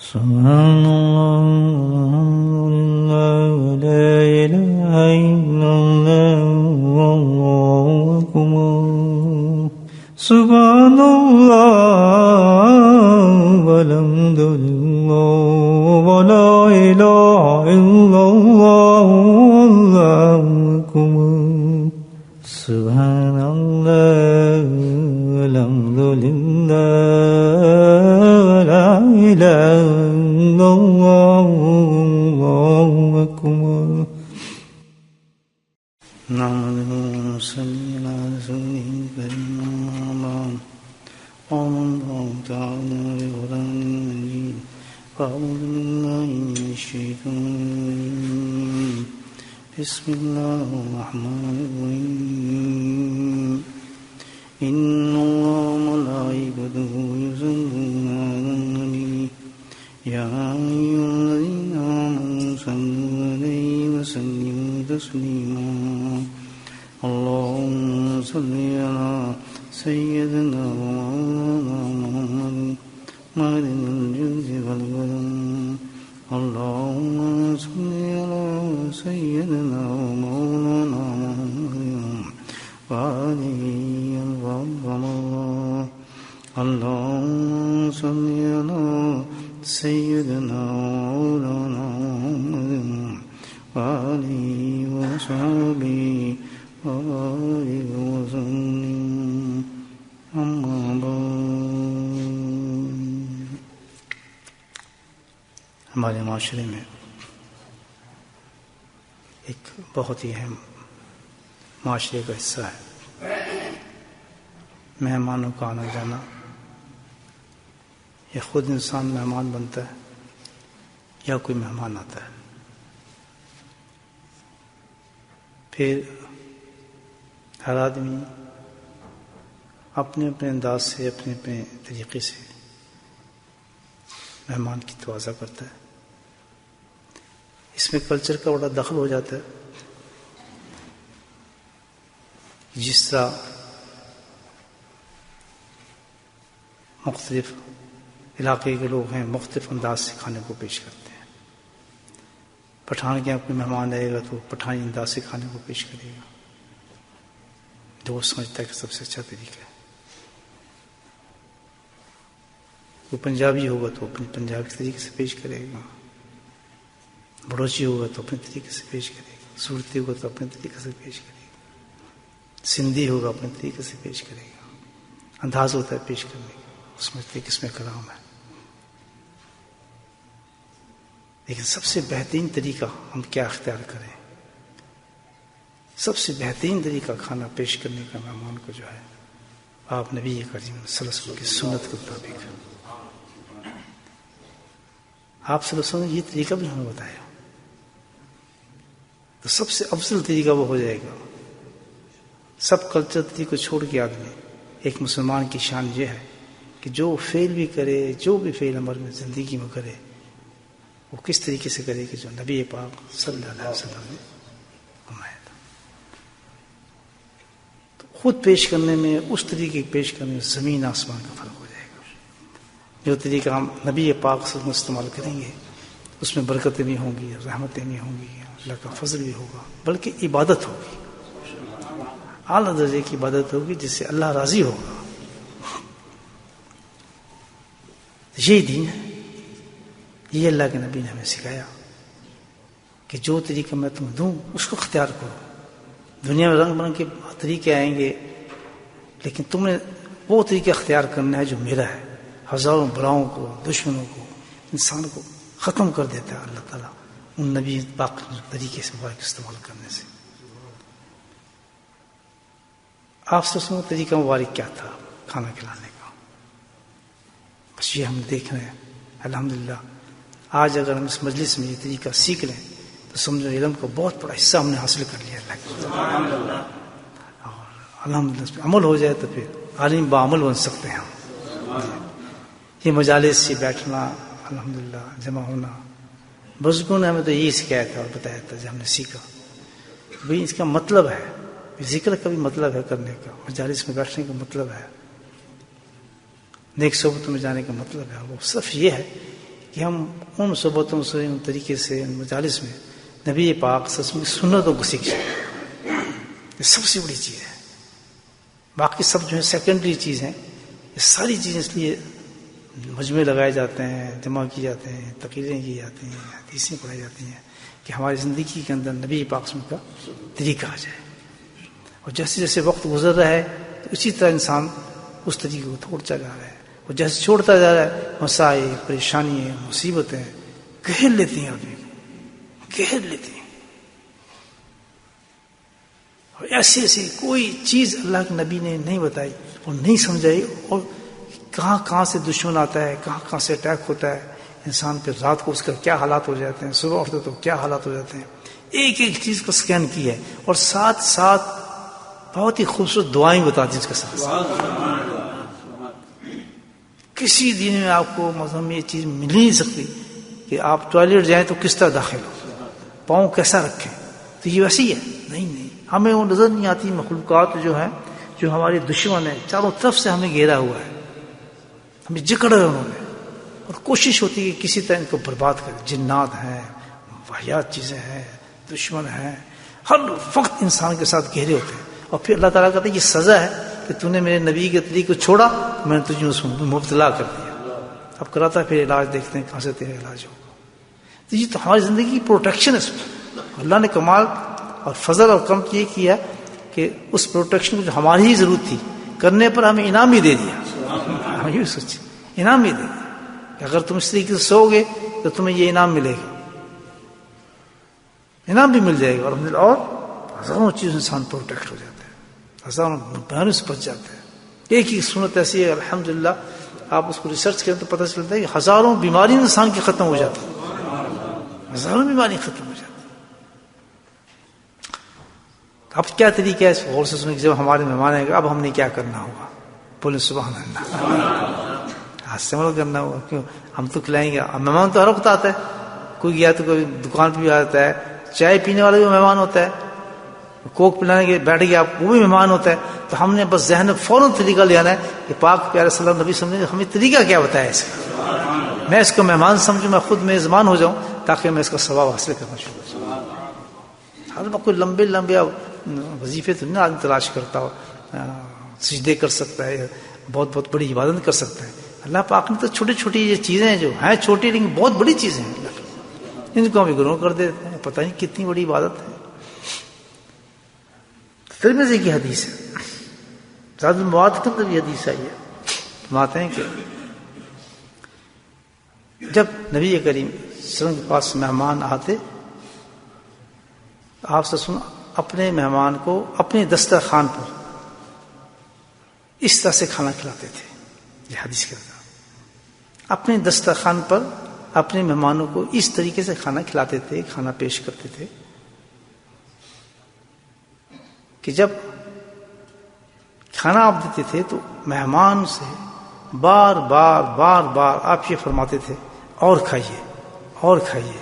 سبحان اللہ لا الہ الا اللہ واللہ اکبر سبحان اللہ والحمد للہ ولا الہ الا اللہ واللہ اکبر سبحان اللہ والحمد للہ ولا الہ الا اللہ واللہ اکبر نحمدہ ونصلی علی رسولہ الکریم اما بعد قال اللہ تعالی فی القرآن المجید فاعوذ باللہ من الشیطان الرجیم بسم اللہ الرحمن الرحیم ان اللہ وملائکتہ یصلون علی النبی یا ایھا الذین آمنوا صلوا علیہ وسلموا تسلیما اللهم صل على سيدنا ومولانا محمد معدن الجود والكرم اللهم صل على سيدنا ومولانا محمد وآله وصحبه اللهم صل على سيدنا ومولانا محمد وآله وصحبه وسلم اما بعد ہمارے معاشرے میں ایک بہت ہی اہم معاشرے کا حصہ ہے مہمانوں کا آنا جانا. یا خود انسان مہمان بنتا ہے یا کوئی مہمان آتا ہے. پھر ہر آدمی اپنے اپنے انداز سے اپنے اپنے طریقے سے مہمان کی توازہ کرتا ہے. اس میں کلچر کا بڑا دخل ہو جاتا ہے. جس طرح مختلف علاقے کے لوگ ہیں مختلف انداز سے کھانے کو پیش کرتے ہیں. پٹھان کے یہاں کوئی مہمان آئے گا تو پٹھانی انداز سے کھانے کو پیش کرے گا جو وہ سمجھتا ہے کہ سب سے اچھا طریقہ ہے. کوئی پنجابی ہوگا تو اپنے پنجابی طریقے سے پیش کرے گا. بڑوچی ہوگا تو اپنے طریقے سے پیش کرے گا. صورتی ہوگا تو اپنے طریقے سے پیش کرے گا. سندھی ہوگا اپنے طریقے سے پیش کرے گا. انداز ہوتا ہے پیش کرنے کا. اس میں کس میں کلام ہے. لیکن سب سے بہترین طریقہ ہم کیا اختیار کریں. سب سے بہترین طریقہ کھانا پیش کرنے کا مہمان کو جو ہے آپ نبی کریم صلی اللہ علیہ وسلم کی سنت کے مطابق آپ صلی اللہ علیہ وسلم نے یہ طریقہ بھی ہمیں بتایا تو سب سے افضل طریقہ وہ ہو جائے گا. سب کلچر طریقے چھوڑ کے آدمی ایک مسلمان کی شان یہ ہے کہ جو فعل بھی کرے جو بھی فعل عمل میں زندگی میں کرے وہ کس طریقے سے کرے کہ جو نبی پاک صلی اللہ علیہ وسلم نے فرمایا تھا. تو خود پیش کرنے میں اس طریقے پیش کرنے میں زمین آسمان کا فرق ہو جائے گا. جو طریقہ ہم نبی پاک صلی اللہ علیہ وسلم استعمال کریں گے اس میں برکتیں بھی ہوں گی رحمتیں بھی ہوں گی اللہ کا فضل بھی ہوگا بلکہ عبادت ہوگی اعلیٰ درجے کی عبادت ہوگی جس سے اللہ راضی ہوگا. یہی دین ہے. یہ اللہ کے نبی نے ہمیں سکھایا کہ جو طریقہ میں تمہیں دوں اس کو اختیار کرو. دنیا میں رنگ برنگ کے طریقے آئیں گے لیکن تم نے وہ طریقہ اختیار کرنا ہے جو میرا ہے. ہزاروں بلاؤں کو دشمنوں کو انسان کو ختم کر دیتا ہے اللہ تعالیٰ ان نبی پاک طریقے سے مبارک استعمال کرنے سے. آپ سے سنو طریقہ مبارک کیا تھا کھانا کھلانے کا. بس یہ ہم دیکھ رہے ہیں الحمدللہ. آج اگر ہم اس مجلس میں یہ طریقہ سیکھ لیں تو سمجھو علم کا بہت بڑا حصہ ہم نے حاصل کر لیا اللہ کے. اور الحمدللہ اس پہ عمل ہو جائے تو پھر عالم بعمل بن سکتے ہیں ہم. یہ مجالس سے بیٹھنا الحمدللہ جمع ہونا بزرگوں نے ہمیں تو یہی سکھایا تھا اور بتایا تھا جب ہم نے سیکھا بھئی اس کا مطلب ہے ذکر کا بھی مطلب ہے کرنے کا مجالس میں بیٹھنے کا مطلب ہے نیک صحبت میں جانے کا مطلب ہے. وہ صرف یہ ہے کہ ہم ان صحبتوں سے، ان طریقے سے، ان مجالس میں نبی پاک صلی اللہ علیہ وسلم کی سنتوں کو سیکھیں. یہ سب سے بڑی چیز ہے. باقی سب جو ہے سیکنڈری چیز ہیں. یہ ساری چیزیں اس لیے مجمع لگائے جاتے ہیں، جمع کیے جاتے ہیں، تقریریں کی جاتی ہیں، حدیثیں پڑھائی جاتی ہیں کہ ہماری زندگی کے اندر نبی پاک صلی اللہ علیہ وسلم کا طریقہ آ جائے. اور جیسے جیسے وقت گزر رہا ہے تو اسی طرح انسان اس طریقے کو چھوڑتا جا رہا ہے. اور جیسے چھوڑتا جا رہا ہے مسائل، پریشانیاں، مصیبتیں گھیر لیتی ہیں آدمی کو، گھیر لیتی ہیں. اور ایسی ایسی کوئی چیز اللہ کے نبی نے نہیں بتائی اور نہیں سمجھائی. اور کہاں کہاں سے دشمن آتا ہے، کہاں کہاں سے اٹیک ہوتا ہے انسان پہ، رات کو اس کا کیا حالات ہو جاتے ہیں، صبح اٹھتے تو کیا حالات ہو جاتے ہیں. ایک ایک چیز کو اسکین کی ہے. اور ساتھ ساتھ بہت ہی خوبصورت دعائیں بتا دی اس کے ساتھ. کسی دن میں آپ کو مذہب میں یہ چیز مل نہیں سکتی کہ آپ ٹوائلٹ جائیں تو کس طرح داخل ہو، پاؤں کیسا رکھیں. تو یہ ویسی ہے نہیں. ہمیں وہ نظر نہیں آتی مخلوقات جو ہیں، جو ہمارے دشمن ہیں، چاروں طرف سے ہمیں گھیرا ہوا ہے، ہمیں جکڑ رہے انہوں نے. اور کوشش ہوتی ہے کہ کسی طرح ان کو برباد کریں. جنات ہیں، واحیات چیزیں ہیں، دشمن ہیں، ہر وقت انسان کے ساتھ گھیرے ہوتے ہیں. اور پھر اللہ تعالیٰ کہتے ہیں یہ سزا ہے کہ تو نے میرے نبی کے طریقے کو چھوڑا، میں نے تجھے اس میں مبتلا کر دیا. اب کراتا پھر علاج دیکھتے ہیں کہاں سے تیرا علاج ہوگا. تو یہ تو ہماری زندگی کی پروٹیکشن ہے. اس میں اللہ نے کمال اور فضل اور کرم یہ کیا کہ اس پروٹیکشن کو جو ہماری ہی ضرورت تھی کرنے پر ہمیں انعام ہی دے دیا. ہم یہ سوچیں انعام ہی دے دیا کہ اگر تم اس طریقے سے سو گے تو تمہیں یہ انعام ملے گا، انعام بھی مل جائے گا. اور ہزاروں چیز انسان پروٹیکٹ ہو جاتا ہے، ہزاروں بیماریوں سے بچ جاتا ہے. ایک ہی سنت ایسی ہے الحمدللہ، آپ اس کو ریسرچ کریں تو پتہ چلتا ہے کہ ہزاروں بیماری انسان کی ختم ہو جاتی ہے، ہزاروں بیماری ختم ہو جاتی ہے. اب کیا طریقہ ہے اس غور سے سنیں کہ جب ہمارے مہمان آئے گا اب ہم نے کیا کرنا ہوگا. بولے سبحان اللہ. ہاتھ سے مل کرنا ہوگا. کیوں؟ ہم تو کھلائیں گے. اب مہمان تو ہر وقت آتا ہے، کوئی گیا تو کوئی دکان پہ بھی آتا ہے، چائے پینے والا بھی مہمان ہوتا ہے، کوک پلانے کے بیٹھ گیا وہ بھی مہمان ہوتا ہے. تو ہم نے بس ذہن میں فوراً طریقہ لے آنا ہے کہ پاک پیارے صلی اللہ علیہ وسلم نبی سمجھے ہمیں طریقہ کیا بتایا اس کا. میں اس کو مہمان سمجھوں، میں خود میزبان ہو جاؤں تاکہ میں اس کا ثواب حاصل کرنا شروع کروں. ہر وقت کوئی لمبے لمبے وظیفے تو نہیں آدمی تلاش کرتا ہو، سجدے کر سکتا ہے، بہت بہت بڑی عبادت کر سکتا ہے. اللہ پاک نے تو چھوٹی چھوٹی یہ چیزیں ہیں جو ہیں چھوٹی لیکن بہت بڑی چیزیں ہیں، ان کو ہم اگنور کر دیتے ہیں. پتہ نہیں کتنی بڑی عبادت ہے. ترمذی کی حدیث ہے، زاد المعاد کے اندر بھی حدیث آئی ہے. فرماتے ہیں کہ جب نبی کریم صلی اللہ علیہ وسلم کے پاس مہمان آتے، آپ سے سن اپنے مہمان کو اپنے دسترخوان پر اس طرح سے کھانا کھلاتے تھے. یہ حدیث کے اندر اپنے دسترخوان پر اپنے مہمانوں کو اس طریقے سے کھانا کھلاتے تھے، کھانا پیش کرتے تھے کہ جب کھانا آپ دیتے تھے تو مہمان سے بار بار آپ یہ فرماتے تھے اور کھائیے اور کھائیے.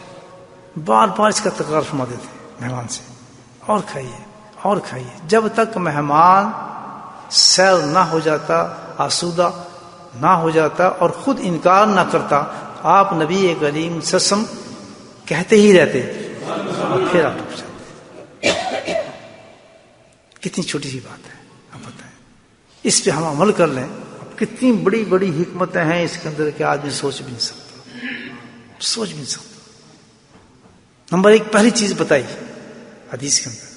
بار بار اس کا تکرار فرماتے تھے مہمان سے، اور کھائیے اور کھائیے، جب تک مہمان سیر نہ ہو جاتا، آسودہ نہ ہو جاتا اور خود انکار نہ کرتا. آپ نبی کریم صلی اللہ علیہ وسلم کہتے ہی رہتے اور پھر آپ اٹھ جاتے. کتنی چھوٹی سی بات ہے، آپ بتائیں اس پہ ہم عمل کر لیں. کتنی بڑی بڑی حکمتیں ہیں اس کے اندر کہ آدمی سوچ بھی نہیں سکتا، سوچ بھی نہیں سکتا. نمبر ایک پہلی چیز بتائی حدیث کے اندر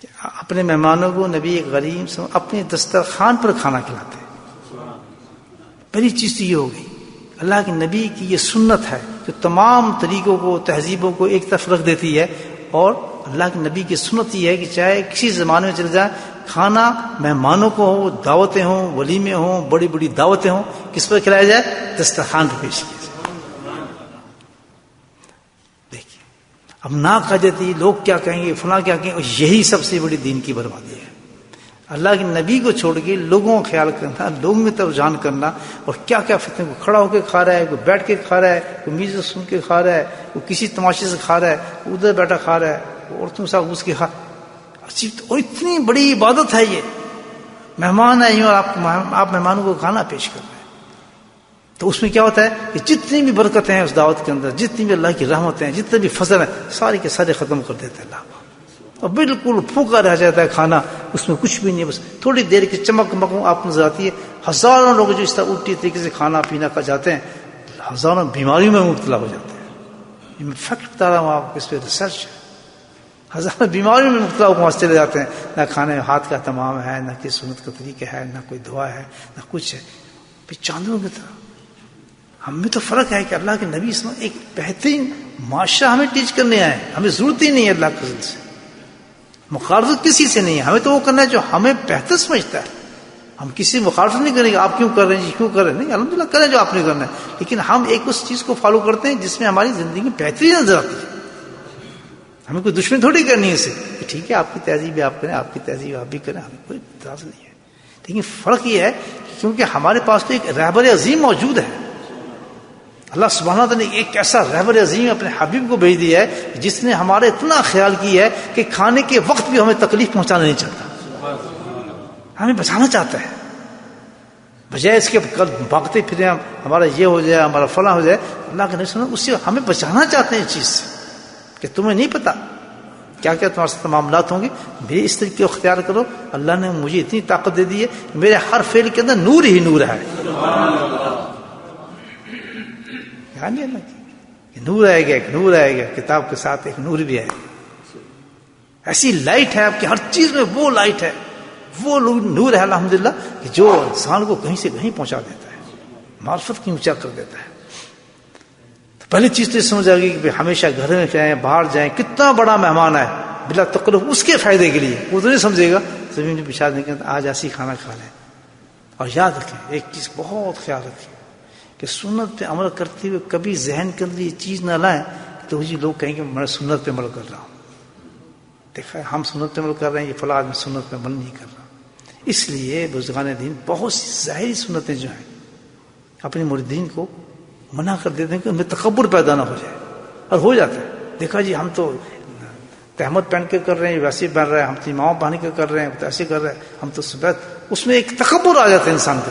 کہ اپنے مہمانوں کو نبی کریم سے اپنے دسترخوان پر کھانا کھلاتے. پہلی چیز تو یہ ہو گئی. اللہ کے نبی کی یہ سنت ہے جو تمام طریقوں کو، تہذیبوں کو ایک طرف رکھ دیتی ہے. اور اللہ کے نبی کی سنت یہ ہے کہ چاہے کسی زمانے میں چل جائے، کھانا مہمانوں کو ہو، دعوتیں ہوں، ولیمے ہوں، بڑی بڑی دعوتیں ہوں، کس پر کھلایا جائے؟ دسترخوان پر پیش کیا جائے. دیکھیے اب نہ کہا جاتی لوگ کیا کہیں گے، فلاں کیا کہیں گے، یہی سب سے بڑی دین کی بربادی ہے. اللہ کے نبی کو چھوڑ کے لوگوں کا خیال کرنا، لوگوں میں طرف جان کرنا، اور کیا کیا فتنے کو کھڑا ہو کے کھا رہا ہے، کوئی بیٹھ کے کھا رہا ہے، کوئی میوزک سن کے کھا رہا ہے، کوئی کسی تماشے سے کھا رہا ہے، ادھر بیٹھا کھا رہا ہے، عورتوں کے ساتھ گھس کے کھا. اور اتنی بڑی عبادت ہے یہ. مہمان آئے اور آپ مہمانوں کو کھانا پیش کر رہے ہیں. تو اس میں کیا ہوتا ہے کہ جتنی بھی برکتیں ہیں اس دعوت کے اندر، جتنی بھی اللہ کی رحمتیں ہیں، جتنے بھی فضل ہیں، سارے کے سارے ختم کر دیتے ہیں اللہ، اور بالکل پھوکا رہ جاتا ہے کھانا، اس میں کچھ بھی نہیں، بس تھوڑی دیر کی چمک مکوں آپ نظر آتی ہے. ہزاروں لوگ جو اس طرح الٹی طریقے سے کھانا پینا کر جاتے ہیں، ہزاروں بیماریوں میں مبتلا ہو جاتے ہیں. میں فیکٹ بتا رہا ہوں آپ کو، اس پہ ریسرچ ہے. ہزاروں بیماریوں میں مبتلا ہو وہاں چلے جاتے ہیں، نہ کھانے میں ہاتھ کا تمام ہے، نہ کوئی سنت کا طریقہ ہے، نہ کوئی دعا ہے، نہ کچھ ہے. چاندوں کی طرح ہم میں تو فرق ہے کہ اللہ کے نبی اس میں ایک بہترین معاشرہ ہمیں ٹیچ کرنے آئے. ہمیں ضرورت ہی نہیں ہے اللہ کے فضل سے، مخالفت کسی سے نہیں ہے. ہمیں تو وہ کرنا ہے جو ہمیں بہتر سمجھتا ہے. ہم کسی مخالفت نہیں کریں گے آپ کیوں کر رہے ہیں جی، کیوں کر رہے ہیں، نہیں، الحمدللہ کریں جو آپ نے کرنا ہے. لیکن ہم ایک اس چیز کو فالو کرتے ہیں جس میں ہماری زندگی میں بہتری نظر آتی ہے. ہمیں کوئی دشمن تھوڑی کرنی ہے اسے، ٹھیک ہے آپ کی تہذیب آپ کریں، آپ کی تہذیب آپ بھی کریں، ہمیں کوئی اعتراض نہیں ہے. لیکن فرق یہ ہے کہ کیونکہ ہمارے پاس تو ایک رہبر عظیم موجود ہے. اللہ سبحانہ وتعالی نے ایک ایسا رہبر عظیم اپنے حبیب کو بھیج دیا ہے جس نے ہمارا اتنا خیال کیا ہے کہ کھانے کے وقت بھی ہمیں تکلیف پہنچانا نہیں چاہتا، ہمیں بچانا چاہتا ہے. بجائے اس کے کل بھاگتے پھرے ہمارا یہ ہو جائے، ہمارا فلاں ہو جائے، اللہ کے نبی اس سے ہمیں بچانا چاہتے ہیں اس چیز سے کہ تمہیں نہیں پتا کیا کیا تمہارے ساتھ معاملات ہوں گے. میرے اس طریقے کو اختیار کرو. اللہ نے مجھے اتنی طاقت دے دی ہے، میرے ہر فعل کے اندر نور ہی نور ہے. نور آئے گا، ایک نور آئے گا، کتاب کے ساتھ ایک نور بھی آئے گا. ایسی لائٹ ہے آپ کی ہر چیز میں، وہ لائٹ ہے، وہ نور ہے الحمدللہ کہ جو انسان کو کہیں سے کہیں پہنچا دیتا ہے، معرفت کی اونچا کر دیتا ہے. تو پہلی چیز تو یہ سمجھ آ گئی کہ ہمیشہ گھر میں جائیں، باہر جائیں، کتنا بڑا مہمان ہے بلا تکلف اس کے فائدے کے لیے. وہ تو نہیں سمجھے گا زمین میں بچھا دیں گے آج ایسی کھانا کھا لیں. اور یاد رکھیں ایک چیز بہت خیال رکھیں کہ سنت پہ عمل کرتے ہوئے کبھی ذہن کے اندر یہ چیز نہ لائیں تو جی لوگ کہیں گے میں سنت پہ عمل کر رہا ہوں. دیکھا ہم سنت پہ عمل کر رہے ہیں، یہ فلاں آدمی سنت پہ عمل نہیں کر رہا. اس لیے بزرگان دین بہت سی ظاہری سنتیں جو ہیں اپنے مریدین کو منع کر دیتے ہیں کہ ان میں تکبر پیدا نہ ہو جائے، اور ہو جاتا ہے. دیکھا جی ہم تو تہمت پہن کے کر رہے ہیں، ویسے پہن رہے ہیں، ہم تو امام پہن کے کر رہے ہیں، ایسے کر رہے ہیں، ہم تو سفید. اس میں ایک تکبر آ جاتا ہے انسان کے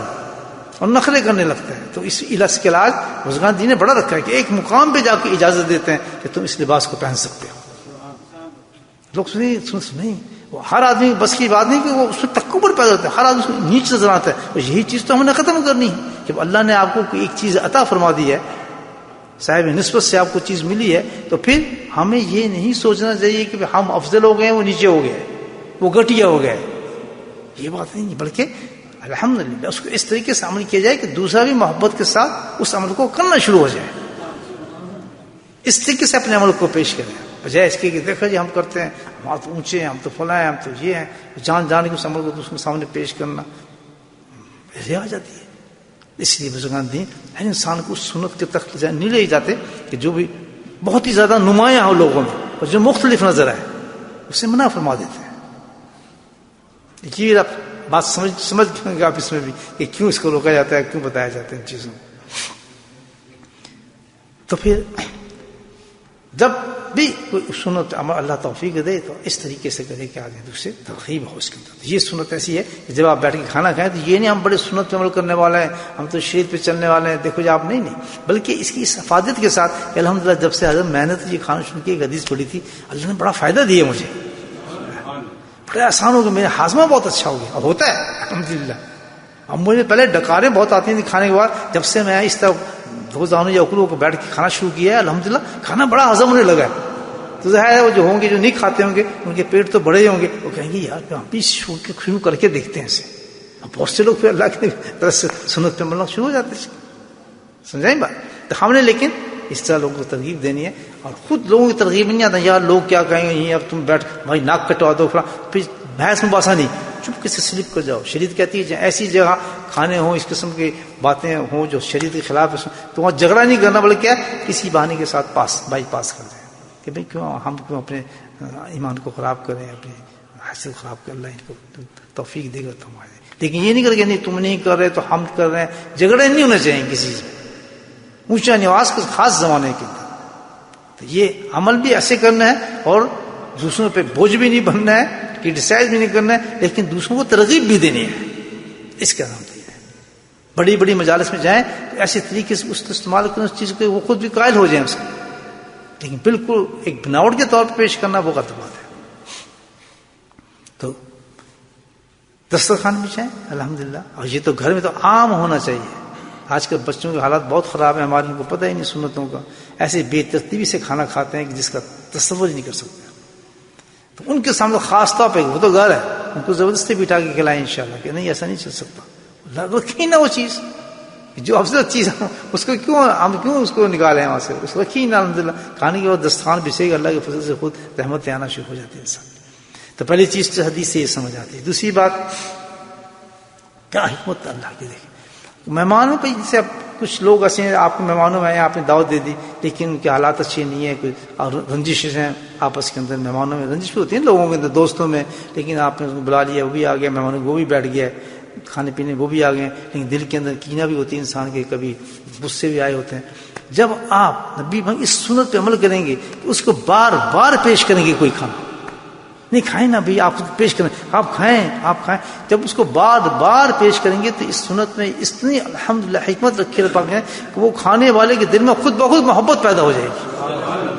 اور نخرے کرنے لگتا ہے. تو اس علاج کے علاج بزرگان دین نے بڑا رکھا ہے کہ ایک مقام پہ جا کے اجازت دیتے ہیں کہ تم اس لباس کو پہن سکتے ہو. لوگ سنیں وہ ہر آدمی بس کی بات نہیں کہ وہ اس میں تکبر پیدا ہوتا ہے، ہر آدمی اس کو نیچ نظر آتا ہے. اور یہی چیز تو ہم نے ختم کرنی ہے. جب اللہ نے آپ کو کوئی ایک چیز عطا فرما دی ہے، صاحب نسبت سے آپ کو چیز ملی ہے، تو پھر ہمیں یہ نہیں سوچنا چاہیے کہ ہم افضل ہو گئے، وہ نیچے ہو گئے، وہ گھٹیا ہو گئے. یہ بات نہیں، بلکہ الحمدللہ اس کو اس طریقے سے عمل کیا جائے کہ دوسرا بھی محبت کے ساتھ اس عمل کو کرنا شروع ہو جائے. اس طریقے سے اپنے عمل کو پیش کریں، بجائے اس کے کہ دیکھو جی ہم کرتے ہیں، ہم تو اونچے ہیں، ہم تو فلاں ہیں، ہم تو یہ ہیں. جان کے اس عمل کو دوسروں کے سامنے پیش کرنا یہ آ جاتی ہے. اس لیے بزرگان دین ہر انسان کو اس سنت کے تک نہیں لے جاتے کہ جو بھی بہت ہی زیادہ نمایاں ہو لوگوں میں اور جو مختلف نظر آئے اسے منع فرما دیتے ہیں. یہ بات سمجھ گے آپ اس میں بھی کہ کیوں اس کو روکا جاتا ہے، کیوں بتایا جاتا ہے ان چیزوں. تو پھر جب بھی کوئی سنت عمل اللہ توفیق دے تو اس طریقے سے کرے کہ آدمی دوسرے ترغیب ہو اس کے اندر. یہ سنت ایسی ہے کہ جب آپ بیٹھ کے کھانا کھائیں تو یہ نہیں ہم بڑے سنت پہ عمل کرنے والے ہیں، ہم تو شریعت پہ چلنے والے ہیں، دیکھو جی آپ نہیں، بلکہ اس کی اس حفاظت کے ساتھ کہ الحمدللہ جب سے حضرت میں نے تو یہ کھانا شروع کی ایک حدیث پڑھی تھی، اللہ نے بڑا فائدہ دیا مجھے، بڑا آسان ہو گیا، میرا ہاضمہ بہت اچھا ہو گیا. اب ہوتا ہے الحمدللہ. اب مجھے پہلے ڈکاریں بہت آتی تھیں کھانے کے بعد، جب سے میں اس طرح روزانہ یا اکلوں کو بیٹھ کے کھانا شروع کیا ہے الحمدللہ کھانا بڑا ہضم ہونے لگا ہے. تو ظاہر ہے وہ جو ہوں گے جو نہیں کھاتے ہوں گے ان کے پیٹ تو بڑے ہی ہوں گے، وہ کہیں گے یار ہم بھی شروع کر کے دیکھتے ہیں اسے. اب بہت سے لوگ پھر اللہ کی طرف سے سنت پہ عمل شروع ہو جاتے ہیں. سمجھائیں بات. تو ہم نے لیکن اس طرح لوگوں کو ترغیب دینی ہے، اور خود لوگوں کی ترغیب نہیں آتا یار لوگ کیا کہیں گے، اب تم بیٹھ بھائی ناک کٹوا دو فلاں، پھر بحث مباحثہ نہیں، چپ سے سلپ کر جاؤ. شریعت کہتی ہے ایسی جگہ کھانے ہوں، اس قسم کی باتیں ہوں جو شریعت کے خلاف ہے، تو وہاں جھگڑا نہیں کرنا بلکہ کیا کسی بہانے کے ساتھ بائی پاس کر دیں کہ بھائی ہم کیوں اپنے ایمان کو خراب کریں، اپنی حیثیت خراب کر. اللہ ان کو توفیق دے گا تو ہمارے. لیکن یہ نہیں کرے کہ نہیں تم نہیں کر رہے تو ہم کر رہے ہیں. جھگڑے نہیں ہونے چاہیے کسی سے، اونچا نواز کے خاص زمانے کے اندر. تو یہ عمل بھی ایسے کرنا ہے اور دوسروں پہ بوجھ بھی نہیں بننا ہے، کرٹیسائز بھی نہیں کرنا ہے، لیکن دوسروں کو ترغیب بھی دینی ہے. اس کا نام ہے بڑی بڑی مجالس میں جائیں تو ایسے طریقے سے اس کو استعمال کریں اس چیز کو وہ خود بھی قائل ہو جائیں اس کو، لیکن بالکل ایک بناوٹ کے طور پر پیش کرنا وہ غلط بات ہے. تو دسترخوان بچھائیں الحمدللہ. اور یہ تو گھر میں تو عام ہونا چاہیے. آج کل بچوں کے حالات بہت خراب ہیں، ہمارے ان کو پتہ ہی نہیں سنتوں کا، ایسے بے ترتیبی سے کھانا کھاتے ہیں کہ جس کا تصور ہی نہیں کر سکتے. تو ان کے سامنے خاص طور پہ وہ تو گھر ہے، ان کو زبردستی بٹھا کے کھلائیں انشاءاللہ کہ نہیں ایسا نہیں چل سکتا. رکھیں نا وہ چیز جو افضل چیز ہے اس کو ہم کیوں اس کو نکالیں وہاں سے، اس کو رکھیں نا الحمدللہ. کھانے کے بعد دسترخوان بچھے گا، اللہ کے فضل سے خود رحمتیں آنا شروع ہو جاتی ہے انسان. تو پہلی چیز تو حدیث سے یہ سمجھ آتی ہے. دوسری بات کیا حکمت اللہ کی. دیکھیں مہمانوں پہ جیسے اب کچھ لوگ ایسے ہیں، آپ کے مہمانوں میں آئے، آپ نے دعوت دے دی لیکن ان کے حالات اچھے نہیں ہیں، کوئی اور رنجشیں ہیں آپس کے اندر. مہمانوں میں رنجش بھی ہوتی ہے لوگوں کے اندر، دوستوں میں، لیکن آپ نے اس کو بلا لیا، وہ بھی آ گیا، مہمانوں وہ بھی بیٹھ گیا کھانے پینے، وہ بھی آ گئے، لیکن دل کے اندر کینہ بھی ہوتی ہے انسان کے، کبھی غصے بھی آئے ہوتے ہیں. جب آپ نبی اس سنت پہ عمل کریں گے کہ اس کو بار بار پیش کریں گے، کوئی کھانا نہیں کھائیں نا بھائی، آپ پیش کریں، آپ کھائیں. جب اس کو بار بار پیش کریں گے تو اس سنت میں اتنی الحمدللہ حکمت رکھی ہے کہ وہ کھانے والے کے دل میں خود بخود محبت پیدا ہو جائے گی.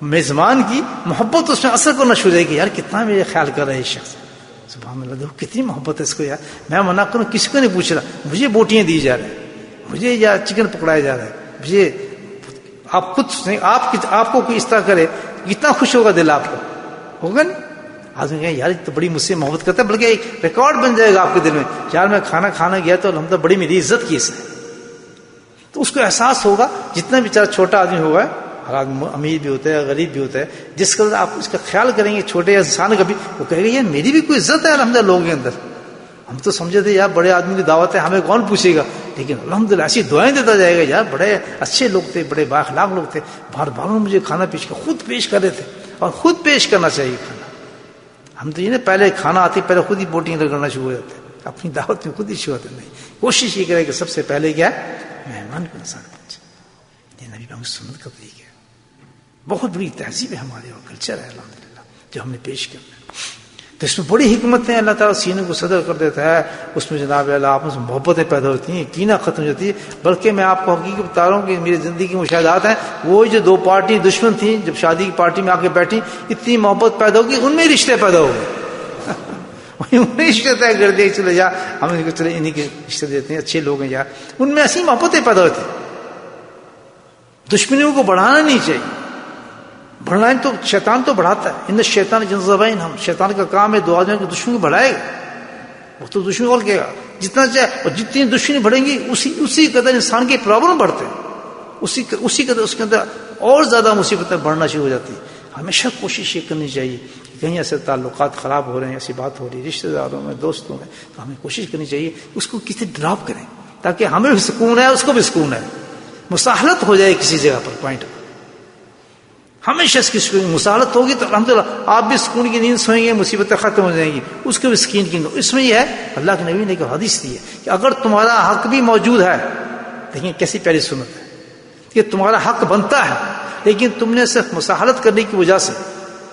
میزبان کی محبت اس میں اثر کرنا شروع ہو جائے گی. یار کتنا میرے خیال کر رہا ہے یہ شخص، سبحان اللہ، دیکھو کتنی محبت ہے اس کو. یار میں منع کروں کسی کو نہیں پوچھ رہا، مجھے بوٹیاں دی جا رہی ہیں، مجھے یا چکن پکڑایا جا رہا ہے، مجھے آپ خود آپ کو کوئی اس طرح کرے کتنا خوش ہوگا دل آپ کو، ہوگا نہیں؟ آدمی کہیں یار تو بڑی مجھ سے محبت کرتا ہے، بلکہ ایک ریکارڈ بن جائے گا آپ کے دل میں، یار میں کھانا کھانا گیا تو الحمدللہ بڑی میری عزت کی اس نے. تو اس کو احساس ہوگا، جتنا بیچارہ چھوٹا آدمی ہوگا، ہر آدمی امیر بھی ہوتا ہے غریب بھی ہوتا ہے، جس کا آپ اس کا خیال کریں گے چھوٹے انسان کا بھی، وہ کہے گا یار میری بھی کوئی عزت ہے الحمدللہ لوگوں کے اندر. ہم تو سمجھے تھے یار بڑے آدمی کی دعوت ہے ہمیں کون پوچھے گا، لیکن الحمدللہ ایسی دعائیں دیتا جائے گا، یار بڑے اچھے لوگ تھے، بڑے بااخلاق لوگ تھے، بار بار مجھے کھانا پیش کر خود پیش کر رہے تھے. اور خود پیش کرنا چاہیے کھانا. ہم تو یہ نا پہلے کھانا آتی پہلے خود ہی بوٹنگ رگڑنا شروع ہو جاتے ہیں، اپنی دعوت میں خود ہی شروع ہوتے. نہیں، کوشش یہ کرے کہ سب سے پہلے کیا مہمان کو انسان پہنچے. یہ نبی پاک سنت کا طریقہ ہے، بہت بڑی تہذیب ہے ہمارے اور کلچر ہے الحمدللہ جو ہم نے پیش کرنا ہے. تو اس میں بڑی حکمت ہے، اللہ تعالیٰ سینے کو صدر کر دیتا ہے، اس میں جناب اللہ آپ میں محبتیں پیدا ہوتی ہیں، کینہ ختم ہو جاتی ہے. بلکہ میں آپ کو حقیقت بتا رہا ہوں کہ میری زندگی کے مشاہدات ہیں، وہ جو دو پارٹی دشمن تھیں جب شادی کی پارٹی میں آ کے بیٹھی، اتنی محبت پیدا ہوگی ان میں رشتے پیدا ہو گئے. انہیں رشتے طے کر دیا، چلے جا ہم ان کو چلے انہیں کے رشتے دیتے ہیں، اچھے لوگ ہیں یار. ان میں ایسی محبتیں پیدا ہوتی ہیں. دشمنیوں کو بڑھانا نہیں چاہیے، بڑھائیں تو شیطان تو بڑھاتا ہے. ان شیطان جنزبین، ہم شیطان کا کام ہے دو آدمیوں کو دشمنی کو بڑھائے گا، وہ تو دشمنی اور کہے گا جتنا چاہے، اور جتنی دشمنی بڑھیں گی اسی قدر انسان کے پرابلم بڑھتے ہیں، اسی قدر اس کے اندر اور زیادہ مصیبتیں بڑھنا شروع ہو جاتی ہیں. ہمیشہ کوشش یہ کرنی چاہیے کہ کہیں ایسے تعلقات خراب ہو رہے ہیں، ایسی بات ہو رہی ہے رشتہ داروں میں دوستوں میں، تو ہمیں کوشش کرنی چاہیے اس کو کسی ڈراپ کریں تاکہ ہمیں بھی سکون ہے اس کو بھی سکون ہے، مساہلت ہو جائے کسی جگہ پر پوائنٹ پر. ہمیشہ اس کی مساہلت ہوگی تو الحمدللہ آپ بھی سکون کی نیند سوئیں گے، مصیبتیں ختم ہو جائیں گی، اس کو بھی سکین کی نیند. اس میں یہ ہے اللہ کے نبی نے ایک حدیث دی ہے کہ اگر تمہارا حق بھی موجود ہے، دیکھیں کیسی پیاری سنت ہے کہ تمہارا حق بنتا ہے لیکن تم نے صرف مساہلت کرنے کی وجہ سے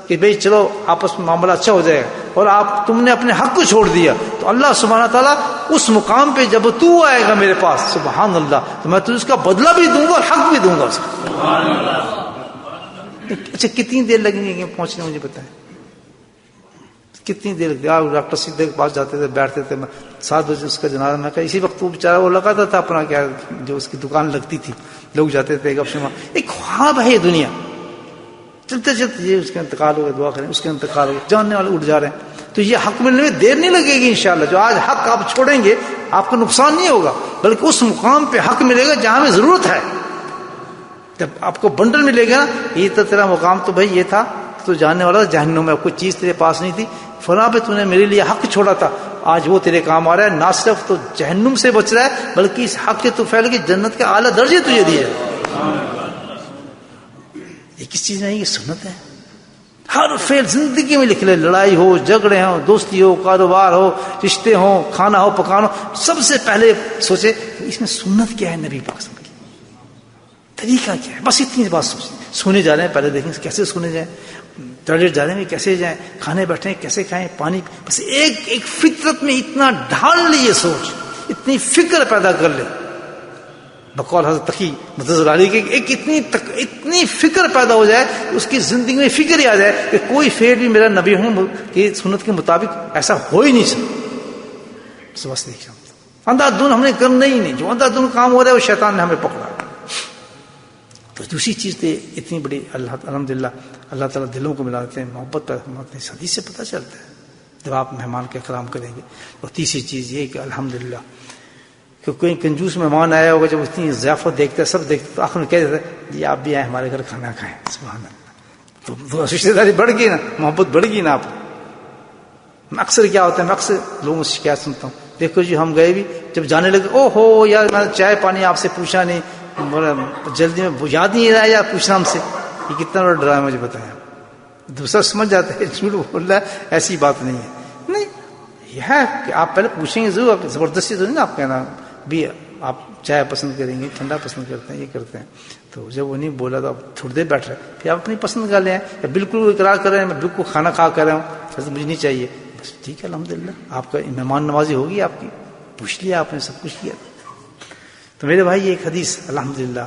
کہ بھئی چلو آپس میں معاملہ اچھا ہو جائے گا، اور تم نے اپنے حق کو چھوڑ دیا، تو اللہ سبحانہ تعالیٰ اس مقام پہ جب تو آئے گا میرے پاس سبحان اللہ، تو میں تجھے اس کا بدلہ بھی دوں گا اور حق بھی دوں گا اس کو. سبحان اللہ. اچھا کتنی دیر لگیں گے پہنچنے مجھے بتائیں، کتنی دیر لگتی؟ آپ ڈاکٹر صدیق کے پاس جاتے تھے، بیٹھتے تھے، 7 بجے اس کا جنازہ، میں کہا اسی وقت وہ بیچارہ وہ لگاتا تھا اپنا کیا جو اس کی دکان لگتی تھی، لوگ جاتے تھے گپ شپ. ایک خواب ہے یہ دنیا، چلتے چلتے یہ اس کا انتقال ہو گیا، دعا کریں اس کا انتقال ہو گیا، جاننے والے اٹھ جا رہے ہیں. تو یہ حق ملنے میں دیر نہیں لگے گی انشاءاللہ. جو آج حق آپ چھوڑیں گے آپ کا نقصان نہیں ہوگا، بلکہ اس مقام پہ حق ملے گا جہاں ہمیں ضرورت ہے. جب آپ کو بنڈل ملے گا یہ تو تیرا مقام تو بھائی یہ تھا، تو جاننے والا جہنم میں کوئی چیز تیرے پاس نہیں تھی، فلاں پہ تو نے میرے لیے حق چھوڑا تھا، آج وہ تیرے کام آ رہا ہے. نہ صرف تو جہنم سے بچ رہا ہے بلکہ اس حق کے تو پھیل کے جنت کے اعلیٰ درجے تجھے دیے. یہ کس چیز میں یہ سنت ہے. ہر فعل زندگی میں لکھ لے، لڑائی ہو، جھگڑے ہوں، دوستی ہو، کاروبار ہو، رشتے ہوں، کھانا ہو، پکانا ہو، سب سے پہلے سوچے اس میں سنت کیا ہے، نبی پاک کی طریقہ کیا ہے. بس اتنی بات سوچیں. سونے جا رہے ہیں پہلے دیکھیں کیسے سونے جائیں، ٹوائلٹ جا رہے ہیں کیسے جائیں، کھانے بیٹھے ہیں کیسے کھائیں، پانی، بس ایک فطرت میں اتنا ڈھال لی یہ سوچ اتنی فکر پیدا کر لے، بقول حضرت تقی متضر علی کے ایک اتنی فکر پیدا ہو جائے اس کی زندگی میں فکر ہی آ جائے کہ کوئی فعل بھی میرا نبی ہوں کی سنت کے مطابق ایسا ہو ہی نہیں سکتا، بس نہیں سمجھتا، اندھا دھن ہم نے کرنا ہی نہیں، جو اندھا دھن کام ہو رہا ہے وہ شیطان نے ہمیں پکڑا۔ تو دوسری چیز تو اتنی بڑی الحمدللہ اللہ تعالیٰ دلوں کو ملاتے ہیں، محبت پیدا فرماتے ہیں، اس حدیث سے پتہ چلتا ہے جب آپ مہمان کے اکرام کریں گے۔ اور تیسری چیز یہ کہ الحمدللہ کہ کوئی کنجوس مہمان آیا ہوگا، جب اتنی ضیافت دیکھتا ہے، سب دیکھتے تو آخر میں کہہ دیتا ہے جی آپ بھی آئے ہمارے گھر کھانا کھائیں، سبحان اللہ، تو رشتہ داری بڑھ گئی نا، محبت بڑھ گئی نا آپ کو۔ اکثر کیا ہوتا ہے، میں اکثر لوگوں سے شکایت سنتا ہوں، دیکھو جی ہم گئے بھی، جب جانے لگے او ہو یار میں نے چائے پانی آپ سے پوچھا نہیں، جلدی میں یاد نہیں رہا یا پوچھنا ہم سے، یہ کتنا بڑا ڈرامہ مجھے بتایا۔ دوسرا سمجھ جاتا ہے جھوٹ بول رہا ہے، ایسی بات نہیں ہے، نہیں یہ ہے کہ آپ پہلے پوچھیں گے ضرور، زبردستی تو نہیں نا آپ کہنا بھی آپ چائے پسند کریں گے، ٹھنڈا پسند کرتے ہیں، یہ کرتے ہیں۔ تو جب وہ نہیں بولا تو آپ تھوڑی دیر بیٹھ رہے پھر آپ اپنی پسند کر لیں، یا بالکل اقرار کر رہے ہیں میں بالکل کھانا کھا کر رہا ہوں، مجھے نہیں چاہیے، بس ٹھیک ہے الحمدللہ آپ کا مہمان نوازی ہوگی، آپ کی پوچھ لیا آپ نے، سب کچھ کیا۔ تو میرے بھائی یہ ایک حدیث الحمدللہ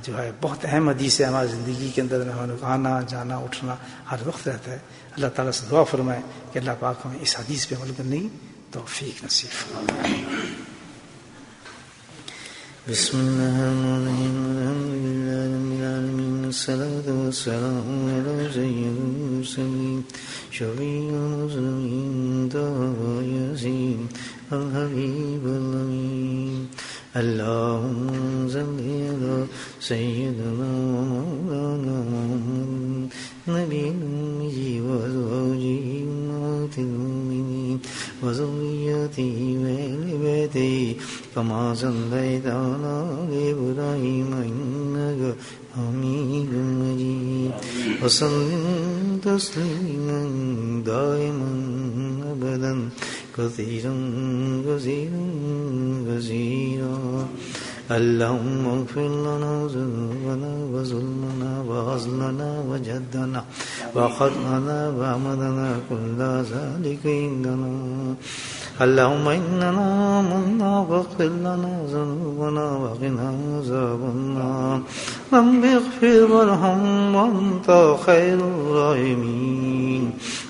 جو ہے بہت اہم حدیث ہے ہماری زندگی کے اندر، مہمانوں کا آنا جانا اٹھنا ہر وقت رہتا ہے۔ اللہ تعالیٰ سے دعا فرمائے کہ اللہ پاک ہمیں اس حدیث پہ عمل کرنے کی توفیق نصیب فرمائے۔ بسم اللہ الرحمن الرحیم، الحمدللہ رب العالمین، الصلاۃ والسلام علی سید المرسلین، شفیع المذنبین، طه یاسین، الحبیب الامین، اللہم صل علی سیدنا مولانا محمد نبی الأمی وازواجہ امہات المؤمنین وذریتہ وآل بیتہ کما صلیت علی آل ابراہیم انک حمید مجید، وسلم تسلیما دائما ابدا كثيرا كثيرا كثيرا۔ اللهم اغفر لنا ذنوبنا وظلمنا وعزلنا وجدنا وخطأنا وعمدنا كل ذلك عندنا، اللهم إننا منا فاغفر لنا ذنوبنا وقنا عذاب النار، رب اغفر وارحم وأنت خير الراحمين،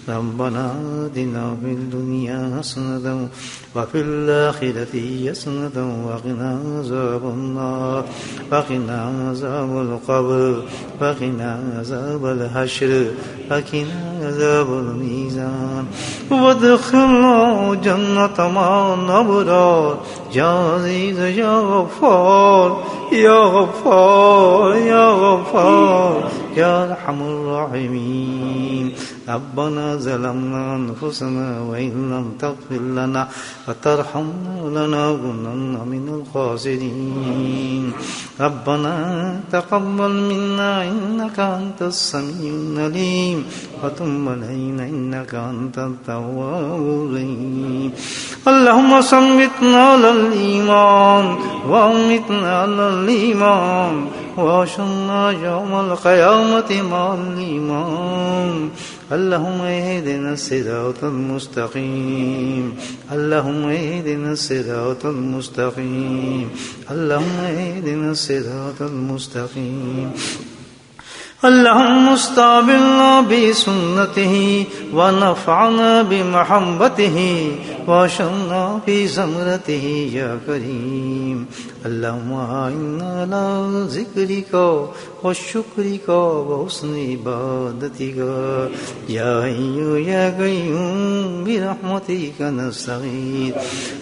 ربنا آتنا في الدنيا حسنة وفي الآخرة حسنة وقنا عذاب النار، وقنا عذاب القبر، وقنا عذاب الحشر، وقنا عذاب الميزان، وادخلنا جنة مع الأبرار، يا عزيز يا غفار يا غفار يا غفار يا أرحم الراحمين۔ ربنا ظلمنا أنفسنا وإن لم تغفر لنا وترحمنا لنكونن من الخاسرين، ربنا تقبل منا إنك أنت السميع العليم وتب علينا إنك أنت التواب الرحيم، اللهم ثبتنا على الإيمان وأمتنا على الإيمان وأحشرنا يوم القيامة مع الإيمان، اللهم اهدنا الصراط المستقيم، اللهم اهدنا الصراط المستقيم، اللهم اهدنا الصراط المستقيم، اللهم استعملنا بسنته ونفعنا بمحبته واشرنا في زمرته يا كريم، اللهم أعنا على ذكرك وشكرك وحسن عبادتك يا حي يا قيوم برحمتك نستغيث،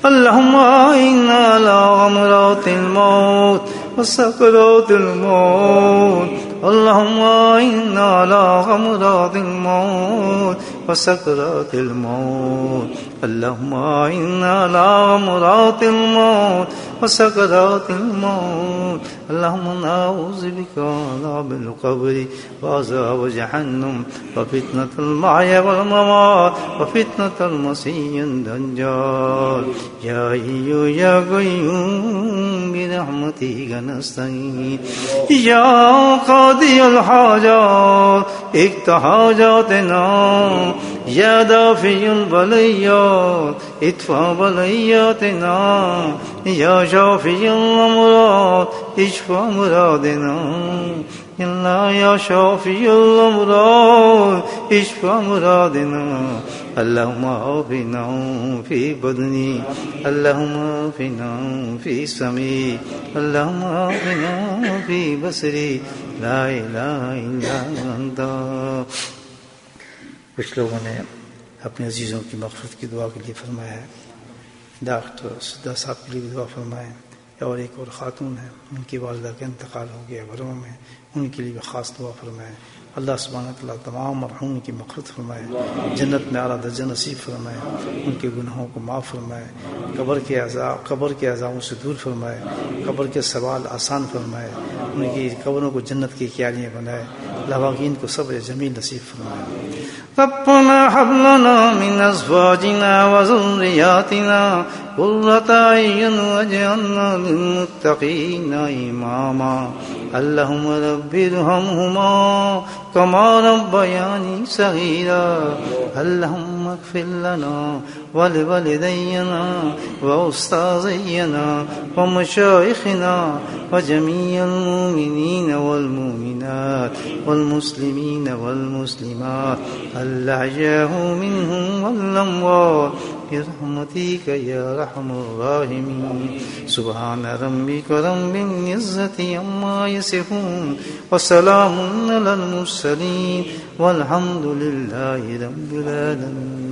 اللهم أعنا على غمرات الموت وسكرات الموت، اللهم أعنا على غمرات الموت وسكرات الموت، اللهم أعنا على غمرات الموت وسكرات الموت، اللهم نعوذ بك من عذاب القبر وعذاب جهنم وفتنة المحيا والممات وفتنة المسيح الدجال، يا حي يا قيوم برحمتك نستغيث، يا قاضي الحاجات اقض حاجاتنا، يا دافع البليات ادفع بلياتنا يا شافي الأمراض اشفى مرادنا الله يا شافي الأمراض اشفى مرادنا اللهم عافنا في بدني اللهم عافنا في سمعي اللهم عافنا في بصري لا إله إلا أنت. کچھ لوگوں نے اپنے عزیزوں کی مغفرت کی دعا کے لیے فرمایا ہے. ڈاکٹر سدھا صاحب کے لیے بھی دعا فرمائیں. اور ایک اور خاتون ہے، ان کی والدہ کا انتقال ہو گیا گھروں میں، ان کے لیے بھی خاص دعا فرمائیں. اللہ سبحانہ تعالیٰ تمام مرحومین کی مغفرت فرمائے، جنت میں اعلیٰ درجہ نصیب فرمائے، ان کے گناہوں کو معاف فرمائے، قبر کے عذابوں سے دور فرمائے، قبر کے سوال آسان فرمائے، ان کی قبروں کو جنت کی کیاریاں بنائے، لاواقین کو صبر جمیل نصیب فرمائے. ربنا هب لنا من أزواجنا وذرياتنا قرة أعين واجعلنا للمتقين إماما. اللهم رب ارحمهما كما ربياني صغيرا. اللهم اغفر لنا ولوالدينا وأستاذينا ومشايخنا وجميع المؤمنين والمؤمنات والمسلمين والمسلمات الأحياء منهم والأموات برحمتك يا أرحم الراحمين. سبحان ربك رب العزة عما يصفون وسلام على المرسلين والحمد لله رب العالمين.